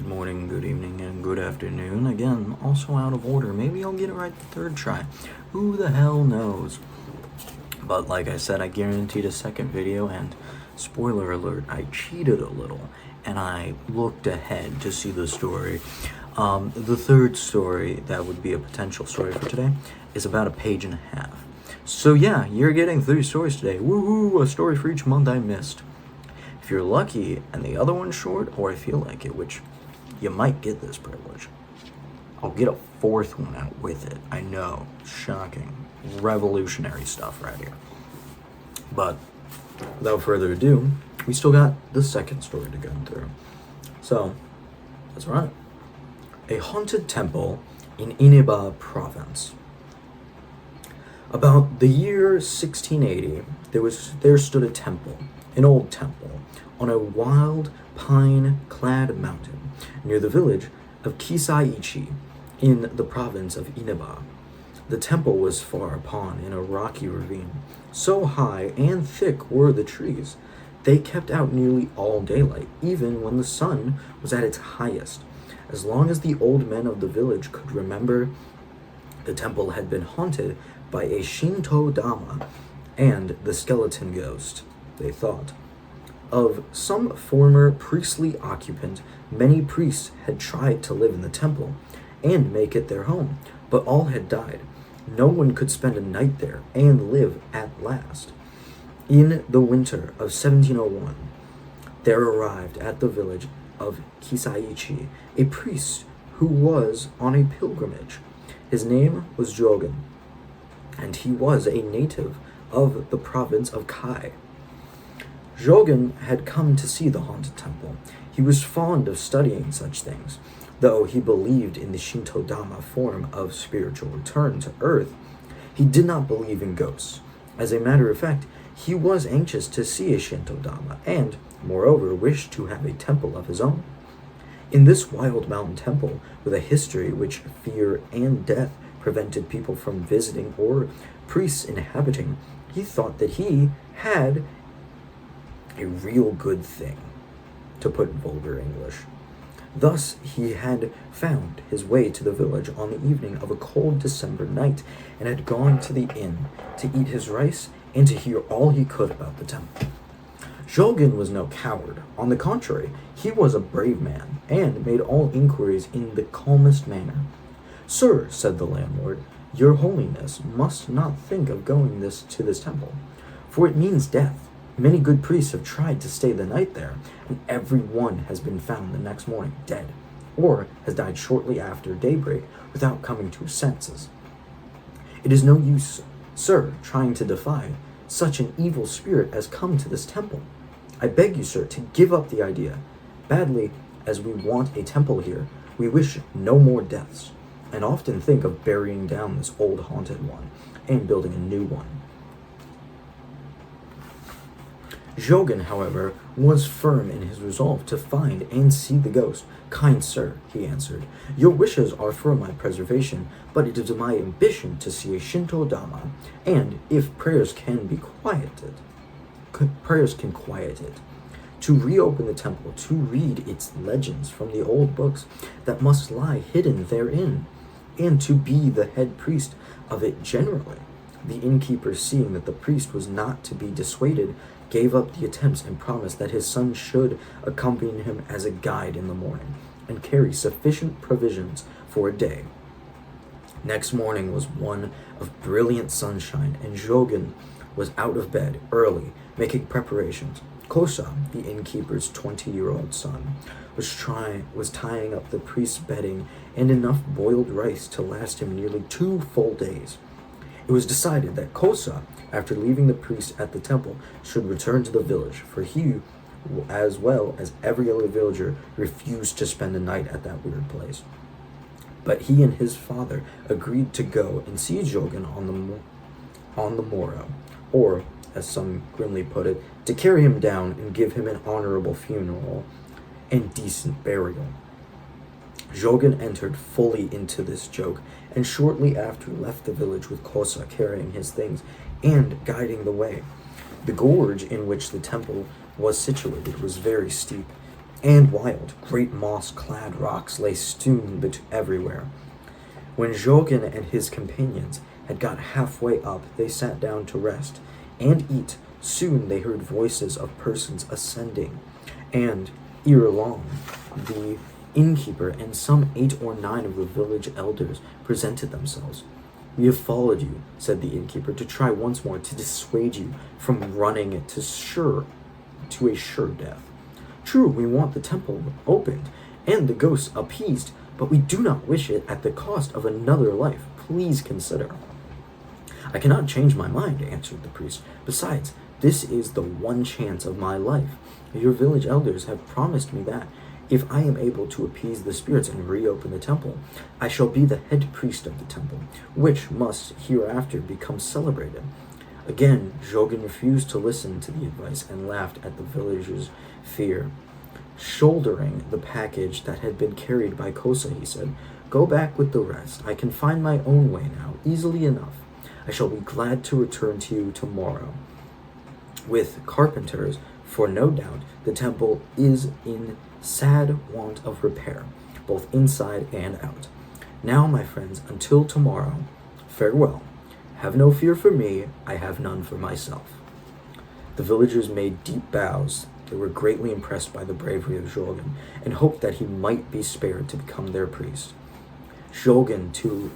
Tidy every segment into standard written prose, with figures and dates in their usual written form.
Good morning, good evening, and good afternoon. Again, also out of order. Maybe I'll get it right the third try. Who the hell knows? But like I said, I guaranteed a second video, and spoiler alert, I cheated a little, and I looked ahead to see the story. The third story that would be a potential story for today is about a page and a half. So yeah, you're getting 3 stories today. Woohoo! A story for each month I missed. If you're lucky and the other one's short, or I feel like it, which you might get this privilege, I'll get a 4th one out with it. I know, shocking, revolutionary stuff right here. But without further ado, we still got the second story to go through. So, that's right. A haunted temple in Inaba province. About the year 1680, there stood a temple, an old temple, on a wild pine-clad mountain near the village of Kisaichi in the province of Inaba. The temple was far upon in a rocky ravine. So high and thick were the trees, they kept out nearly all daylight, even when the sun was at its highest. As long as the old men of the village could remember, the temple had been haunted by a Shinto Dama and the skeleton ghost, they thought, of some former priestly occupant. Many priests had tried to live in the temple and make it their home, but all had died. No one could spend a night there and live at last. In the winter of 1701, there arrived at the village of Kisaichi a priest who was on a pilgrimage. His name was Jogen, and he was a native of the province of Kai. Jogen had come to see the haunted temple. He was fond of studying such things. Though he believed in the Shinto Dama form of spiritual return to earth, he did not believe in ghosts. As a matter of fact, he was anxious to see a Shinto Dama and, moreover, wished to have a temple of his own. In this wild mountain temple, with a history which fear and death prevented people from visiting or priests inhabiting, he thought that he had a real good thing, to put in vulgar English. Thus he had found his way to the village on the evening of a cold December night, and had gone to the inn to eat his rice and to hear all he could about the temple. Jogen was no coward. On the contrary, he was a brave man, and made all inquiries in the calmest manner. "Sir," said the landlord, "your holiness must not think of going to this temple, for it means death. Many good priests have tried to stay the night there, and every one has been found the next morning dead, or has died shortly after daybreak without coming to his senses. It is no use, sir, trying to defy such an evil spirit as come to this temple. I beg you, sir, to give up the idea. Badly as we want a temple here, we wish no more deaths, and often think of burying down this old haunted one and building a new one." Jogen, however, was firm in his resolve to find and see the ghost. "Kind sir," he answered, "your wishes are for my preservation, but it is my ambition to see a Shinto Dama, and if prayers can quiet it, to reopen the temple, to read its legends from the old books that must lie hidden therein, and to be the head priest of it generally." The innkeeper, seeing that the priest was not to be dissuaded, gave up the attempts and promised that his son should accompany him as a guide in the morning, and carry sufficient provisions for a day. Next morning was one of brilliant sunshine, and Jogen was out of bed early, making preparations. Kosa, the innkeeper's 20-year-old son, was tying up the priest's bedding and enough boiled rice to last him nearly 2 full days. It was decided that Kosa, after leaving the priest at the temple, should return to the village, for he, as well as every other villager, refused to spend a night at that weird place. But he and his father agreed to go and see Jogen on the morrow, or, as some grimly put it, to carry him down and give him an honorable funeral and decent burial. Jogen entered fully into this joke, and shortly after left the village with Kosa carrying his things and guiding the way. The gorge in which the temple was situated was very steep, and wild. Great moss-clad rocks lay strewn everywhere. When Jorgen and his companions had got halfway up, they sat down to rest and eat. Soon they heard voices of persons ascending, and ere long the innkeeper and some 8 or 9 of the village elders presented themselves. "We have followed you," said the innkeeper, "to try once more to dissuade you from running to a sure death. True, we want the temple opened and the ghosts appeased, but we do not wish it at the cost of another life. Please consider." "I cannot change my mind," answered the priest. "Besides, this is the one chance of my life. Your village elders have promised me that, if I am able to appease the spirits and reopen the temple, I shall be the head priest of the temple, which must hereafter become celebrated." Again, Jorgen refused to listen to the advice and laughed at the villagers' fear. Shouldering the package that had been carried by Kosa, he said, "Go back with the rest. I can find my own way now, easily enough. I shall be glad to return to you tomorrow with carpenters, for no doubt the temple is in sad want of repair, both inside and out. Now, my friends, until tomorrow, farewell. Have no fear for me, I have none for myself." The villagers made deep bows. They were greatly impressed by the bravery of Jorgen, and hoped that he might be spared to become their priest. Jorgen, too,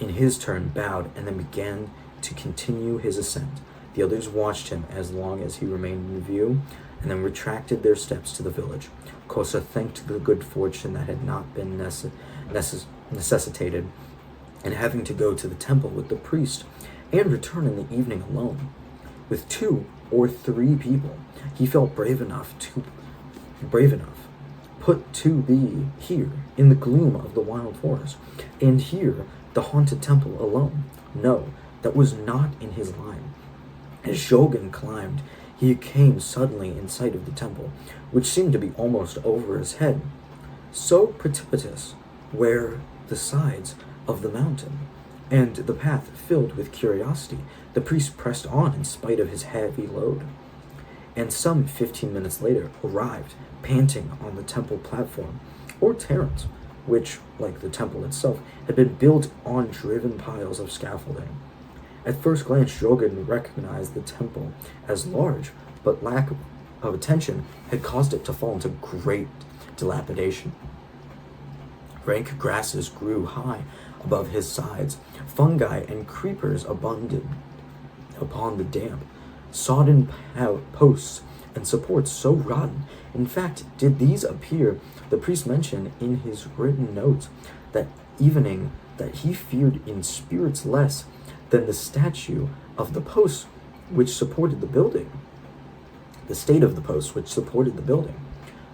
in his turn, bowed, and then began to continue his ascent. The others watched him as long as he remained in view, and then retracted their steps to the village. Kosa thanked the good fortune that had not been necessitated in having to go to the temple with the priest, and return in the evening alone. With 2 or 3 people, he felt brave enough put to be here in the gloom of the wild forest, and here the haunted temple alone. No, that was not in his line. As Jorgen climbed, he came suddenly in sight of the temple, which seemed to be almost over his head. So precipitous were the sides of the mountain, and the path filled with curiosity, the priest pressed on in spite of his heavy load, and some 15 minutes later arrived, panting, on the temple platform, or terrace, which, like the temple itself, had been built on driven piles of scaffolding. At first glance, Jorgen recognized the temple as large, but lack of attention had caused it to fall into great dilapidation. Rank grasses grew high above his sides. Fungi and creepers abundant upon the damp, sodden posts and supports so rotten. In fact, did these appear, the priest mentioned in his written notes that evening that he feared in spirits less than the statue of the posts which supported the building. The state of the posts which supported the building.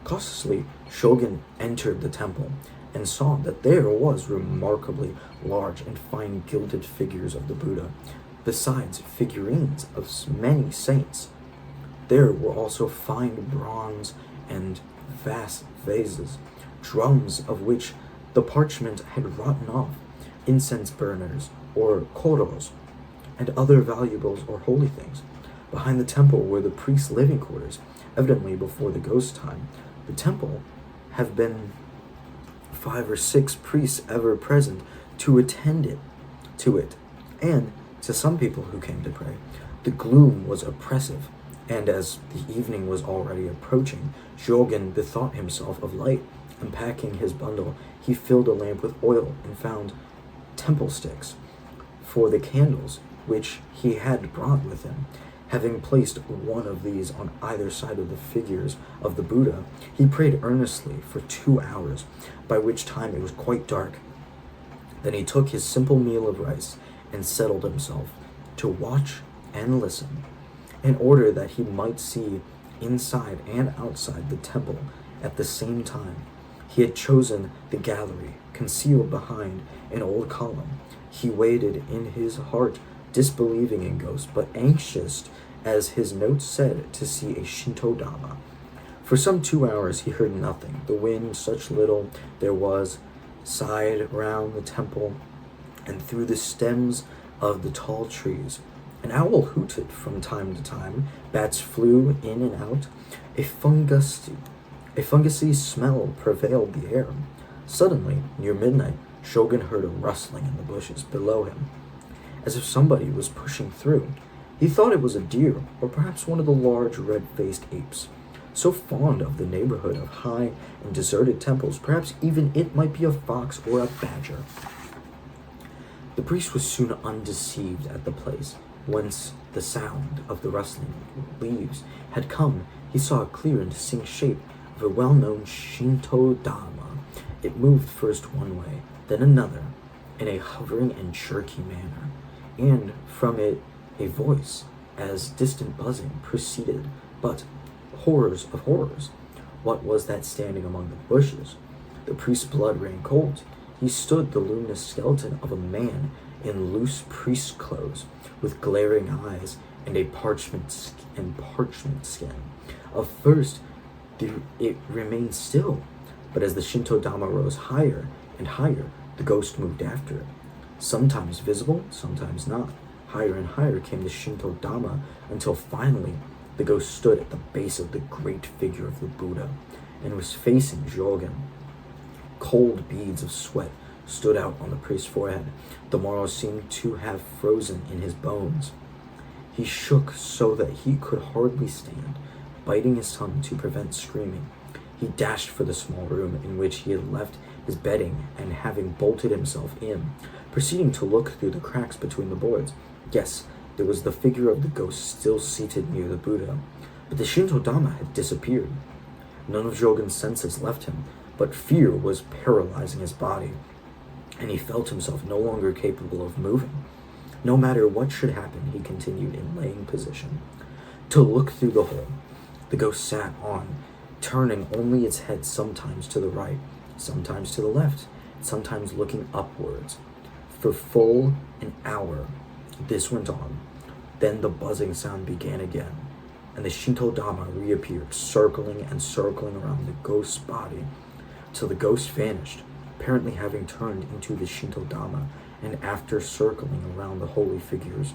Cautiously, Shogun entered the temple and saw that there was remarkably large and fine gilded figures of the Buddha, besides figurines of many saints. There were also fine bronze and vast vases, drums of which the parchment had rotten off, incense burners or koros, and other valuables or holy things. Behind the temple were the priests' living quarters, evidently before the ghost time. The temple have been 5 or 6 priests ever present to attend to it, and to some people who came to pray. The gloom was oppressive, and as the evening was already approaching, Jorgen bethought himself of light. Unpacking his bundle, he filled a lamp with oil and found temple sticks for the candles which he had brought with him. Having placed one of these on either side of the figures of the Buddha, he prayed earnestly for 2 hours, by which time it was quite dark. Then he took his simple meal of rice and settled himself to watch and listen, in order that he might see inside and outside the temple at the same time. He had chosen the gallery, concealed behind an old column. He waited in his heart, disbelieving in ghosts, but anxious, as his notes said, to see a Shinto Dhamma. For some 2 hours he heard nothing. The wind, such little there was, sighed round the temple and through the stems of the tall trees. An owl hooted from time to time, bats flew in and out, A fungusy smell prevailed the air. Suddenly, near midnight, Shogun heard a rustling in the bushes below him, as if somebody was pushing through. He thought it was a deer, or perhaps one of the large red-faced apes. So fond of the neighborhood of high and deserted temples, perhaps even it might be a fox or a badger. The priest was soon undeceived at the place whence the sound of the rustling leaves had come. He saw a clear and distinct shape of a well-known Shinto Dharma. It moved first one way, then another, in a hovering and jerky manner, and from it a voice, as distant buzzing, proceeded. But, horrors of horrors, what was that standing among the bushes? The priest's blood ran cold. He stood the luminous skeleton of a man in loose priest clothes, with glaring eyes and a parchment skin. At first, it remained still, but as the Shinto Dhamma rose higher and higher, the ghost moved after it. Sometimes visible, sometimes not. Higher and higher came the Shinto Dhamma until finally the ghost stood at the base of the great figure of the Buddha and was facing Jogen. Cold beads of sweat stood out on the priest's forehead. The marrow seemed to have frozen in his bones. He shook so that he could hardly stand, biting his tongue to prevent screaming. He dashed for the small room in which he had left his bedding, and having bolted himself in, proceeding to look through the cracks between the boards. Yes, there was the figure of the ghost still seated near the Buddha, but the Shinto Dhamma had disappeared. None of Jogen's senses left him, but fear was paralyzing his body, and he felt himself no longer capable of moving. No matter what should happen, he continued in laying position to look through the hole. The ghost sat on, turning only its head sometimes to the right, sometimes to the left, sometimes looking upwards. For full an hour, this went on. Then the buzzing sound began again, and the Shinto Dhamma reappeared, circling and circling around the ghost's body, till the ghost vanished, apparently having turned into the Shinto Dhamma, and after circling around the holy figures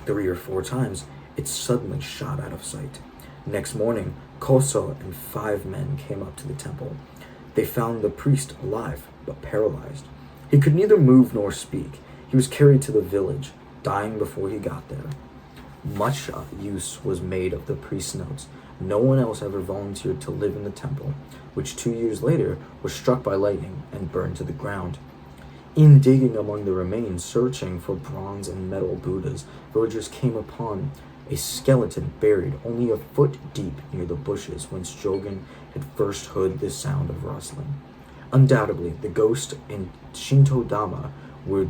3 or 4 times, it suddenly shot out of sight. Next morning, Koso and 5 men came up to the temple. They found the priest alive, but paralyzed. He could neither move nor speak. He was carried to the village, dying before he got there. Much use was made of the priest's notes. No one else ever volunteered to live in the temple, which 2 years later was struck by lightning and burned to the ground. In digging among the remains, searching for bronze and metal Buddhas, villagers came upon a skeleton buried only a foot deep near the bushes whence Jogen had first heard the sound of rustling. Undoubtedly, the ghost and Shinto Dhamma were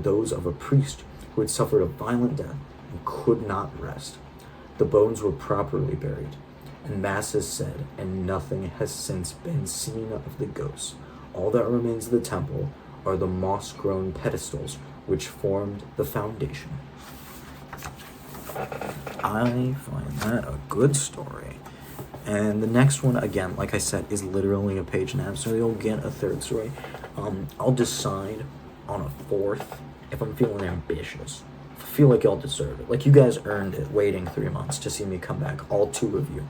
those of a priest who had suffered a violent death and could not rest. The bones were properly buried, and mass is said, and nothing has since been seen of the ghosts. All that remains of the temple are the moss-grown pedestals which formed the foundation. I find that a good story. And the next one, again, like I said, is literally a page and a half, so you'll get a third story. I'll decide on a fourth if I'm feeling ambitious. I feel like y'all deserve it. Like, you guys earned it waiting 3 months to see me come back, all 2 of you.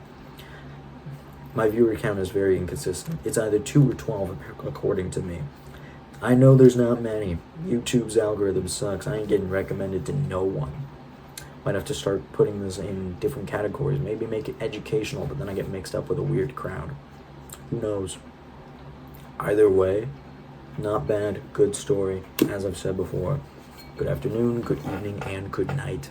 My viewer count is very inconsistent. It's either 2 or 12 according to me. I know there's not many. YouTube's algorithm sucks. I ain't getting recommended to no one. Might have to start putting this in different categories. Maybe make it educational, but then I get mixed up with a weird crowd. Who knows? Either way, not bad. Good story. As I've said before, good afternoon, good evening, and good night.